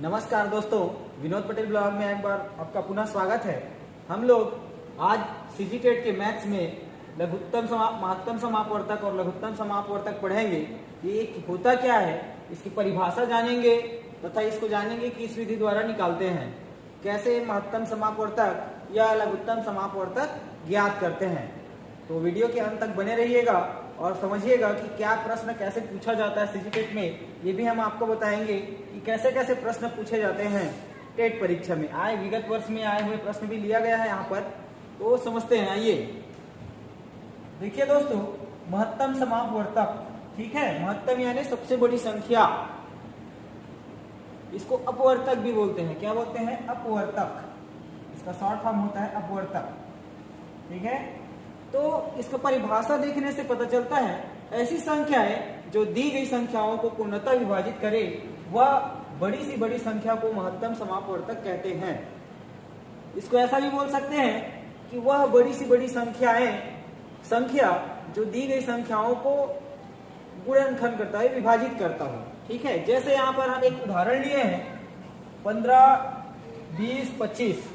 नमस्कार दोस्तों, विनोद पटेल ब्लॉग में एक बार आपका पुनः स्वागत है। हम लोग आज सीजीटेट के मैथ्स में महत्तम समापवर्तक और लघुत्तम समापवर्तक पढ़ेंगे। ये होता क्या है, इसकी परिभाषा जानेंगे तथा इसको जानेंगे कि इस विधि द्वारा निकालते हैं, कैसे महत्तम समापवर्तक या लघुत्तम समापवर्तक ज्ञात करते हैं। तो वीडियो के अंत तक बने रहिएगा और समझिएगा कि क्या प्रश्न कैसे पूछा जाता है सीजीटेट में। ये भी हम आपको बताएंगे कि कैसे कैसे प्रश्न पूछे जाते हैं टेट परीक्षा में। विगत वर्ष में आए हुए प्रश्न भी लिया गया है यहाँ पर, तो समझते हैं। आइए देखिए दोस्तों, महत्तम समापवर्तक, ठीक है, महत्तम यानी सबसे बड़ी संख्या, इसको अपवर्तक भी बोलते हैं। क्या बोलते हैं? अपवर्तक। इसका शॉर्ट फॉर्म होता है अपवर्तक, ठीक है। तो इसका परिभाषा देखने से पता चलता है, ऐसी संख्याएं जो दी गई संख्याओं को पूर्णतः विभाजित करे वह बड़ी सी बड़ी संख्या को महत्तम समापवर्तक कहते हैं। इसको ऐसा भी बोल सकते हैं कि वह बड़ी सी बड़ी संख्या जो दी गई संख्याओं को गुणनखंड करता है, विभाजित करता हो, ठीक है। जैसे यहाँ पर हम एक उदाहरण लिए हैं 15, 20, 25।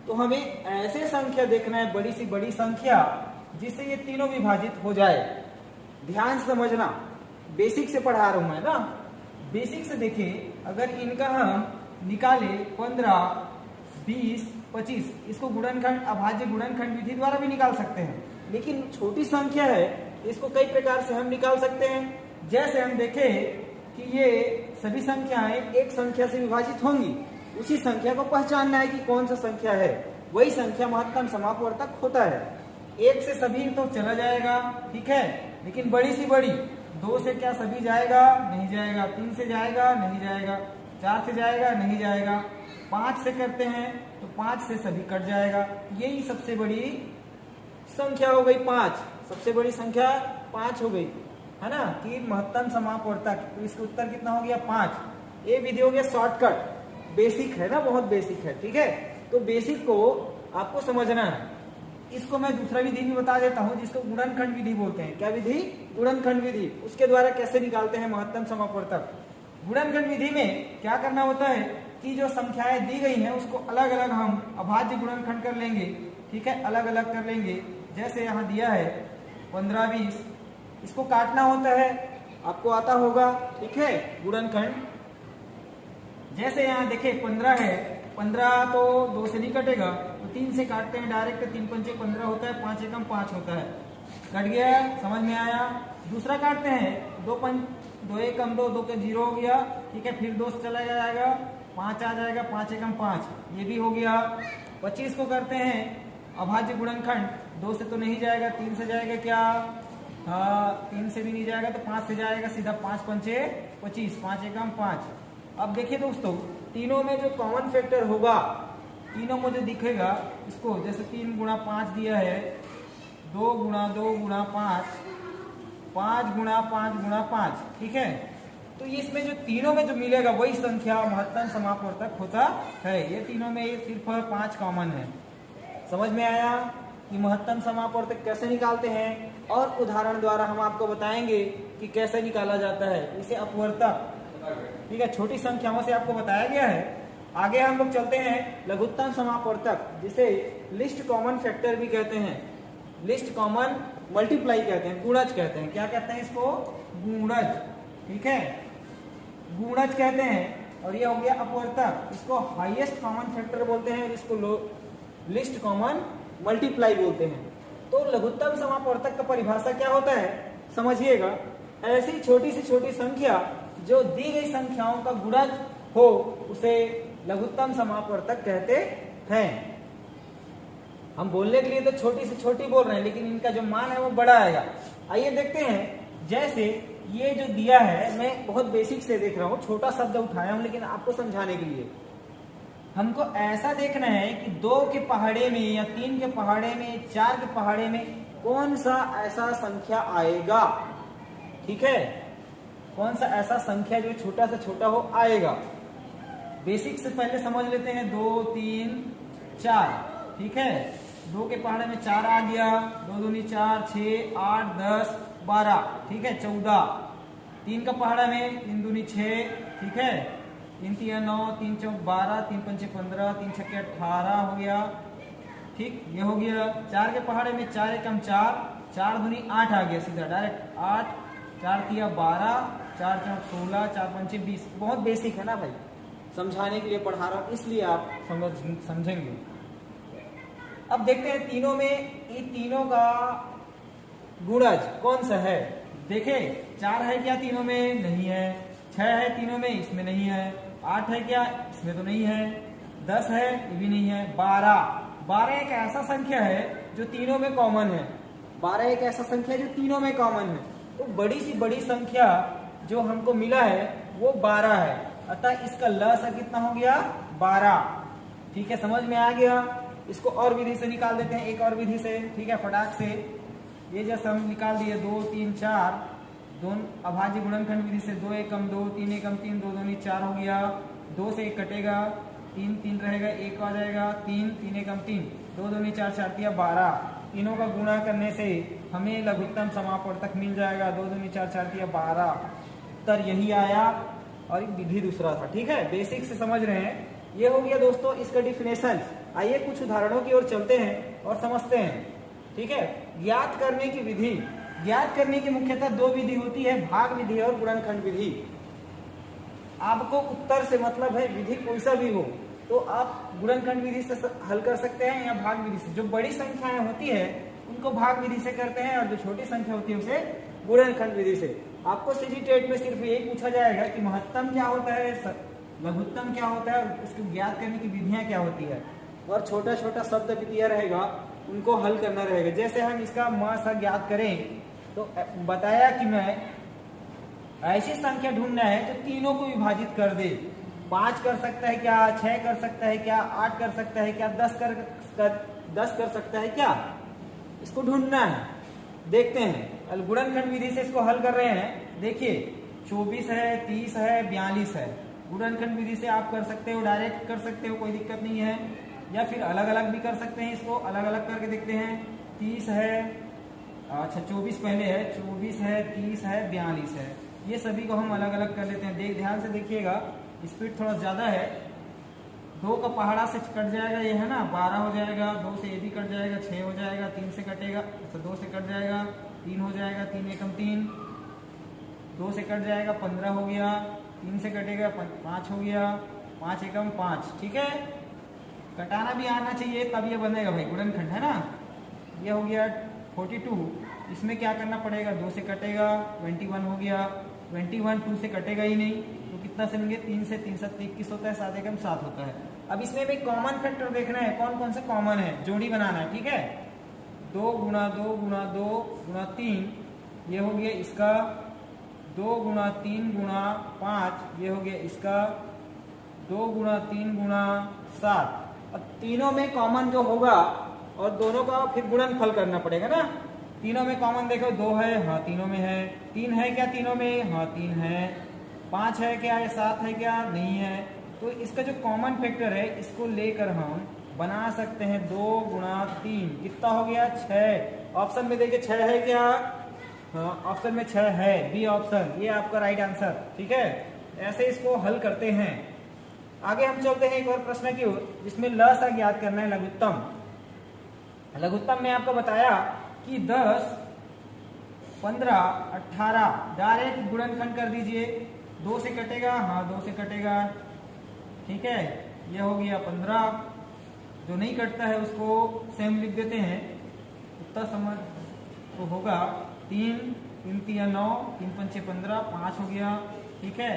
तो हमें ऐसे संख्या देखना है, बड़ी सी बड़ी संख्या जिससे ये तीनों विभाजित हो जाए। ध्यान से समझना, बेसिक से पढ़ा रहा हूं मैं ना। बेसिक से देखिए, अगर इनका हम निकाले 15, 20, 25, इसको गुणनखंड, अभाज्य गुणनखंड विधि द्वारा भी निकाल सकते हैं। लेकिन छोटी संख्या है, इसको कई प्रकार से हम निकाल सकते हैं। जैसे हम देखें कि ये सभी संख्याएं एक संख्या से विभाजित होंगी, उसी संख्या को पहचानना है कि कौन सा संख्या है, वही संख्या महत्तम समापवर्तक होता है। एक से सभी तो चला जाएगा, ठीक है, लेकिन बड़ी सी बड़ी, 2 से क्या सभी जाएगा? नहीं जाएगा। 3 से जाएगा? नहीं जाएगा। 4 से जाएगा? नहीं जाएगा। 5 से करते हैं तो 5 से सभी कट जाएगा। यही सबसे बड़ी संख्या हो गई 5। सबसे बड़ी संख्या 5 हो गई, है ना, कि महत्तम समापवर्तक। तो इसका उत्तर कितना हो गया? 5। ये विधि हो गया शॉर्टकट, बेसिक है ना, बहुत बेसिक है, ठीक है। तो बेसिक को आपको समझना है। इसको मैं दूसरा विधि भी बता देता हूं, जिसको गुणनखंड विधि बोलते हैं। क्या विधि? गुणनखंड विधि। उसके द्वारा कैसे निकालते हैं महत्तम समापवर्तक। गुणनखंड विधि में क्या करना होता है कि जो संख्याएं दी गई हैं उसको अलग अलग हम अभाज्य गुणनखंड कर लेंगे, ठीक है, अलग अलग कर लेंगे। जैसे यहाँ दिया है 15, 20, इसको काटना होता है, आपको आता होगा, ठीक है, गुणनखंड। जैसे यहाँ देखे 15 है, 15 तो 2 से नहीं कटेगा, तो 3 से काटते हैं डायरेक्ट। 3 पंचे 15 होता है, 5 एकम 5 होता है। कट गया, समझ में आया। दूसरा काटते हैं, 2 एकम 2, 2 के 0 हो गया, ठीक है। फिर 2 से चला जाएगा, 5 आ जाएगा, 5 एकम 5, ये भी हो गया। 25 को करते हैं अभाज्य गुणनखंड, 2 से तो नहीं जाएगा, 3 से जाएगा क्या? हाँ, 3 से भी नहीं जाएगा तो 5 से जाएगा सीधा। 5 पंचे 25, 5 एकम 5। अब देखिए दोस्तों, तीनों में जो कॉमन फैक्टर होगा, तीनों में जो दिखेगा, इसको जैसे 3 गुणा 5 दिया है, 2 गुणा 2 गुणा 5, 5 गुणा 5 गुणा 5, ठीक है। तो इसमें जो तीनों में जो मिलेगा वही संख्या महत्तम समापवर्तक होता है। ये तीनों में ये सिर्फ 5 कॉमन है। समझ में आया कि महत्तम समापवर्तक कैसे निकालते हैं, और उदाहरण द्वारा हम आपको बताएंगे कि कैसे निकाला जाता है इसे अपवर्तक, ठीक है। छोटी संख्याओं से आपको बताया गया है। आगे हम लोग चलते हैं लघुत्तम समापवर्तक, जिसे लिस्ट कॉमन फैक्टर भी कहते हैं, लिस्ट कॉमन मल्टीप्लाई कहते हैं, गुणज कहते हैं। क्या कहते हैं इसको? गुणज, ठीक है, गुणज कहते हैं। और ये हो गया अपवर्तक, इसको हाईएस्ट कॉमन फैक्टर बोलते हैं, इसको लिस्ट कॉमन मल्टीप्लाई बोलते हैं। तो लघुत्तम समापवर्तक का परिभाषा क्या होता है, समझिएगा। ऐसी छोटी से छोटी संख्या जो दी गई संख्याओं का गुणज हो, उसे लघुत्तम समापवर्तक कहते हैं। हम बोलने के लिए तो छोटी से छोटी बोल रहे हैं, लेकिन इनका जो मान है वो बड़ा आएगा। आइए देखते हैं। जैसे ये जो दिया है, मैं बहुत बेसिक से देख रहा हूँ, छोटा शब्द उठाया हूं, लेकिन आपको समझाने के लिए। हमको ऐसा देखना है कि 2 के पहाड़े में या 3 के पहाड़े में, 4 के पहाड़े में कौन सा ऐसा संख्या आएगा, ठीक है, कौन सा ऐसा संख्या जो छोटा से छोटा हो आएगा। बेसिक से पहले समझ लेते हैं। 2, 3, 4, ठीक है। 2 के पहाड़े में 4 आ गया, 2 दूनी 4, 6, 8, 10, 12, ठीक है, 14। 3 का पहाड़ा में 3 दूनी 6, ठीक है, 3 तिया 9, 3 चौक 12, 3 पंचे 15, 3 छक्के 18 हो गया। ठीक, ये हो गया। 4 के पहाड़े में 4 एकम 4, 4 दूनी 8 आ गया सीधा डायरेक्ट 8, 4 तिया 12, 4 चौक 16, 4 पंचे 20। बहुत बेसिक है ना भाई, समझाने के लिए पढ़ा रहा हूँ इसलिए आप समझेंगे। अब देखते हैं तीनों में, ये तीनों का गुणज कौन सा है। देखें 4 है क्या तीनों में, नहीं है। 6 है तीनों में, इसमें नहीं है। 8 है क्या, इसमें तो नहीं है। 10 है, ये भी नहीं है। 12 एक ऐसा संख्या है जो तीनों में कॉमन है। 12 एक ऐसा संख्या है जो तीनों में कॉमन है। तो बड़ी सी बड़ी संख्या जो हमको मिला है वो 12 है, अतः इसका लसा कितना हो गया, 12। ठीक है, समझ में आ गया। इसको और विधि से निकाल देते हैं, एक और विधि से। ठीक है, फटाक से ये जैसे हम निकाल दिए 2, 3, 4, दोनों अभाज्य गुणनखंड विधि से 2 एकम 2, 3 एकम 3, 2 दूनी 4 हो गया। 2 से 1 कटेगा, 3 3 रहेगा, 1 आ जाएगा, 3 3 एकम 3, 2 दूनी 4, 4 तिया 12। तीनों का गुणा करने से हमें लघुत्तम समापवर्तक मिल जाएगा। 2 दूनी 4, 4 तिया 12। उत्तर यही आया और एक विधि दूसरा था। ठीक है, बेसिक से समझ रहे हैं। ये हो गया दोस्तों इसका डिफिनेशन। आइए कुछ उदाहरणों की ओर चलते हैं और समझते हैं। ठीक है, ज्ञात करने की विधि। ज्ञात करने की मुख्यतः 2 विधि होती है, भाग विधि और गुणनखंड विधि। आपको उत्तर से मतलब है विधि कोई सा भी हो, तो आप गुणनखंड विधि से हल कर सकते हैं या भाग विधि से। जो बड़ी संख्याएं होती है उनको भाग विधि से करते हैं और जो छोटी संख्या होती है उसे गुणनखंड विधि से। आपको सीजी टेट में सिर्फ यही पूछा जाएगा कि महत्तम क्या होता है, लघुत्तम क्या होता है और उसको ज्ञात करने की विधियां क्या होती है, और छोटा छोटा शब्द विधियां रहेगा उनको हल करना रहेगा। जैसे हम इसका सा ज्ञात करें तो बताया कि मैं ऐसी संख्या ढूंढना है जो तीनों को विभाजित कर दे। 5 कर सकता है क्या, 6 कर सकता है क्या, 8 कर सकता है क्या, 10 कर सकता है क्या, इसको ढूंढना है। देखते हैं, गुणनखंड विधि से इसको हल कर रहे हैं। देखिए 24 है, 30 है, 42 है। गुणनखंड विधि से आप कर सकते हो, डायरेक्ट कर सकते हो, कोई दिक्कत नहीं है, या फिर अलग अलग भी कर सकते हैं। इसको अलग अलग करके देखते हैं। 30 है, अच्छा 24 पहले है, 24 है, 30 है, 42 है। ये सभी को हम अलग अलग कर लेते हैं। ध्यान से देखिएगा, स्पीड थोड़ा ज्यादा है। 2 का पहाड़ा से कट जाएगा, ये है ना 12 हो जाएगा। 2 से ये भी कट जाएगा, 6 हो जाएगा। 3 से कटेगा, अच्छा 2 से कट जाएगा, 3 हो जाएगा। 3 एकम 3, 2 से कट जाएगा, 15 हो गया। 3 से कटेगा, 5 हो गया। 5 एकम 5। ठीक है, कटाना भी आना चाहिए तब ये बनेगा भाई गुणनखंड, है ना। ये हो गया 42। इसमें क्या करना पड़ेगा, 2 से कटेगा, 21 हो गया। 21 2 से कटेगा ही नहीं, तो कितना से लेंगे, 3 से। 3 7 21 होता है, 7 एकम 7 होता है। अब इसमें भी कॉमन फैक्टर देखना है, कौन कौन से कॉमन है, जोड़ी बनाना है। ठीक है, 2 गुणा 2 गुणा 2 गुणा 3, ये हो गया इसका। 2 गुणा 3 गुणा 5, ये हो गया इसका। 2 गुणा 3 गुणा 7। अब तीनों में कॉमन जो होगा और दोनों का फिर गुणनफल करना पड़ेगा ना। तीनों में कॉमन देखो, 2 है, हाँ तीनों में है। 3 है क्या तीनों में, हाँ 3 है। 5 है क्या, 7 है क्या, नहीं है। तो इसका जो कॉमन फैक्टर है इसको लेकर हम बना सकते हैं 2 गुणा 3, कितना हो गया, 6। ऑप्शन में देखिए 6 है क्या, हाँ ऑप्शन में 6 है, बी ऑप्शन, ये आपका राइट आंसर। ठीक है, ऐसे इसको हल करते हैं। आगे हम चलते हैं एक और प्रश्न की ओर, जिसमें लसा ज्ञात करना है, लघुत्तम। लघुत्तम में आपको बताया कि 10, 15, 18 डायरेक्ट गुणनखंड कर दीजिए। 2 से कटेगा, हाँ 2 से कटेगा। ठीक है, यह हो गया 15। जो नहीं कटता है उसको सेम लिख देते हैं, उतना समझ तो होगा। 3 3 तिया 9, 3 पंचे 15, 5 हो गया। ठीक है,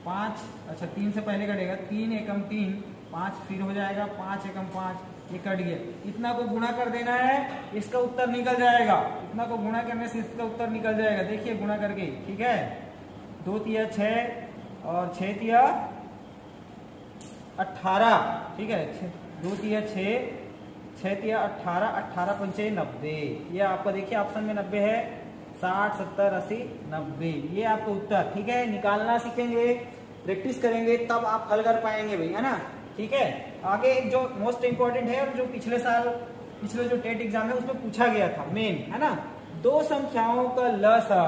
5, अच्छा 3 से पहले कटेगा, 3 एकम 3, 5 फिर हो जाएगा, 5 एकम 5, ये कट गया। इतना को गुणा कर देना है, इसका उत्तर निकल जाएगा। इतना को गुणा करने से इसका उत्तर निकल जाएगा, देखिए गुणा करके। ठीक है, 2 तिया 6 और 6 तिया 18। ठीक है, 2 तिया 6, 6 तिया 18, 18 पंचे 90। ये आपका देखिए ऑप्शन में 90 है। 60 70 80 90, ये आपका उत्तर। ठीक है, निकालना सीखेंगे, प्रैक्टिस करेंगे तब आप हल कर पाएंगे भाई, है ना। ठीक है, आगे एक जो मोस्ट इंपॉर्टेंट है और जो पिछले जो टेट एग्जाम है उसमें पूछा गया था मेन, है ना। 2 संख्याओं का लसा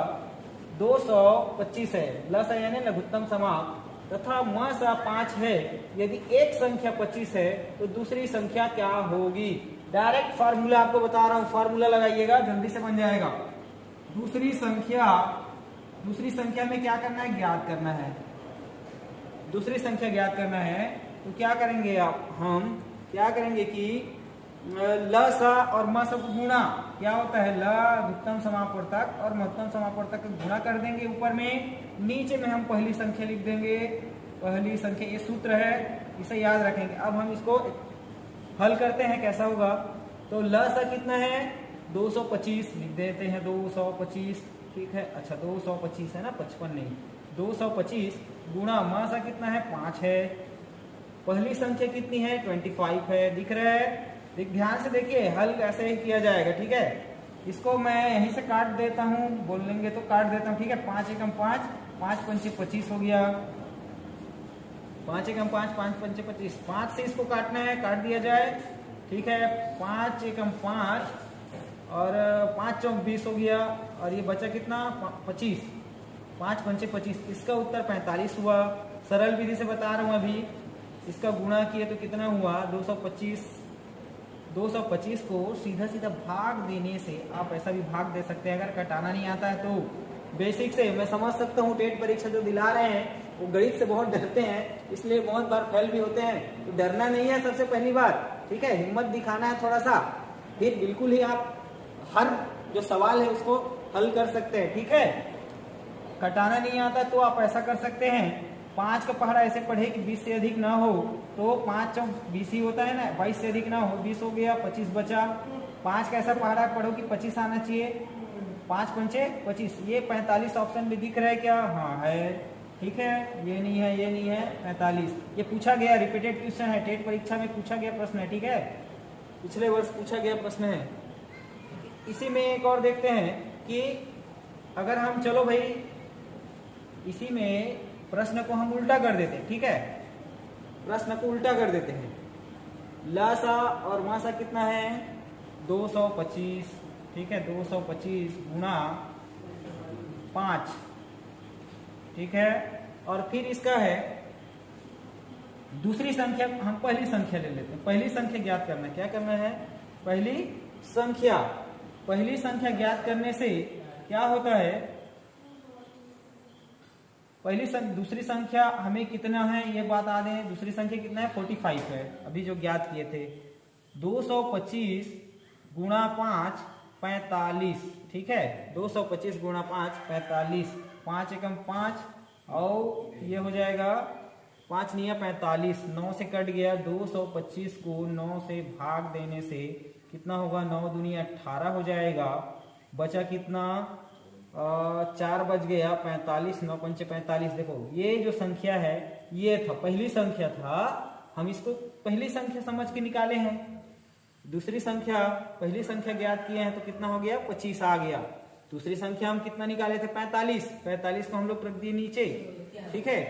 225 है। लसा यानी लघुत्तम समाप तथा म सा 5 है। यदि एक संख्या 25 है तो दूसरी संख्या क्या होगी? डायरेक्ट फार्मूला आपको बता रहा हूं, फार्मूला लगाइएगा, जल्दी से बन जाएगा। दूसरी संख्या में क्या करना है? ज्ञात करना है। दूसरी संख्या ज्ञात करना है तो क्या करेंगे आप? हम क्या करेंगे कि ल सा और म सा को गुणा, क्या होता है? ल अधिकतम समापवर्तक और महत्तम समापवर्तक का गुणा कर देंगे ऊपर में, नीचे में हम पहली संख्या लिख देंगे। पहली संख्या, ये सूत्र है, इसे याद रखेंगे। अब हम इसको हल करते हैं, कैसा होगा? तो ल सा कितना है? 225 लिख देते हैं, 225, ठीक है। अच्छा 225 है ना, 55 नहीं, 225 गुणा म सा कितना है? 5 है। पहली संख्या कितनी है? 25 है, दिख रहा है? ध्यान से देखिए, हल ऐसे ही किया जाएगा, ठीक है। इसको मैं यहीं से काट देता हूं, बोलेंगे तो काट देता हूं, ठीक है। 5 एकम 5, 5 पंचे 25 हो गया। 5 एकम 5, 5 पंचे 25, 5 से इसको काटना है, काट दिया जाए, ठीक है। 5 एकम 5 और 5 चौक 20 हो गया, और ये बचा कितना? 25, 5 पंचे 25, इसका उत्तर 45 हुआ। सरल विधि से बता रहा हूं अभी। इसका गुणा किए तो कितना हुआ? 225। 225 को सीधा सीधा भाग देने से आप ऐसा भी भाग दे सकते हैं। अगर घटाना नहीं आता है तो बेसिक से मैं समझ सकता हूँ, टेट परीक्षा जो दिला रहे हैं वो गणित से बहुत डरते हैं, इसलिए बहुत बार फेल भी होते हैं। तो डरना नहीं है सबसे पहली बात, ठीक है। हिम्मत दिखाना है थोड़ा सा, फिर बिल्कुल ही आप हर जो सवाल है उसको हल कर सकते हैं, ठीक है। घटाना नहीं आता तो आप ऐसा कर सकते हैं, 5 का पहाड़ा ऐसे पढ़े कि 20 से अधिक ना हो, तो 5 चौक 20 ही होता है ना, 22 से अधिक ना हो, 20 हो गया, 25 बचा। 5 का ऐसा पहाड़ा पढ़ो कि 25 आना चाहिए, 5 पंचे 25, ये 45 ऑप्शन में दिख रहा है क्या? हाँ है, ठीक है। ये नहीं है, ये नहीं है, 45। ये पूछा गया, रिपीटेड क्वेश्चन है, टेट परीक्षा में पूछा गया प्रश्न है, ठीक है। पिछले वर्ष पूछा गया प्रश्न है। इसी में एक और देखते हैं कि अगर हम, चलो भाई इसी में प्रश्न को हम उल्टा कर देते हैं, ठीक है। प्रश्न को उल्टा कर देते हैं। ल सा और म सा कितना है? 225, ठीक है। 225 गुणा 5, ठीक है। और फिर इसका है दूसरी संख्या, हम पहली संख्या ले लेते हैं। पहली संख्या ज्ञात करना, क्या करना है? पहली संख्या ज्ञात करने से क्या होता है? दूसरी संख्या हमें कितना है ये बता दें। दूसरी संख्या कितना है? 45 है, अभी जो ज्ञात किए थे। 225 गुणा 5 45, ठीक है। 225 गुणा 5 45, 5 एकम 5 और ये हो जाएगा 5 नहीं है 45, 9 से कट गया। 225 को 9 से भाग देने से कितना होगा? 9 दूनी 18 हो जाएगा। बचा कितना? 4 बच गया, 45, 9 पंचे 45। देखो ये जो संख्या है ये था, पहली संख्या था, हम इसको पहली संख्या समझ के निकाले हैं। दूसरी संख्या, पहली संख्या ज्ञात किए हैं तो कितना हो गया? 25 आ गया। दूसरी संख्या हम कितना निकाले थे? 45। 45 को हम लोग रख दिए नीचे, ठीक है।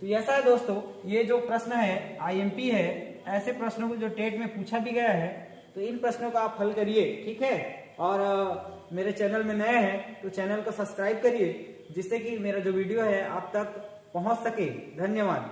तो ऐसा है दोस्तों, ये जो प्रश्न है आईएमपी है, ऐसे प्रश्नों को जो टेट में पूछा भी गया है, तो इन प्रश्नों का आप हल करिए, ठीक है। और मेरे चैनल में नए हैं तो चैनल को सब्सक्राइब करिए, जिससे कि मेरा जो वीडियो है आप तक पहुंच सके। धन्यवाद।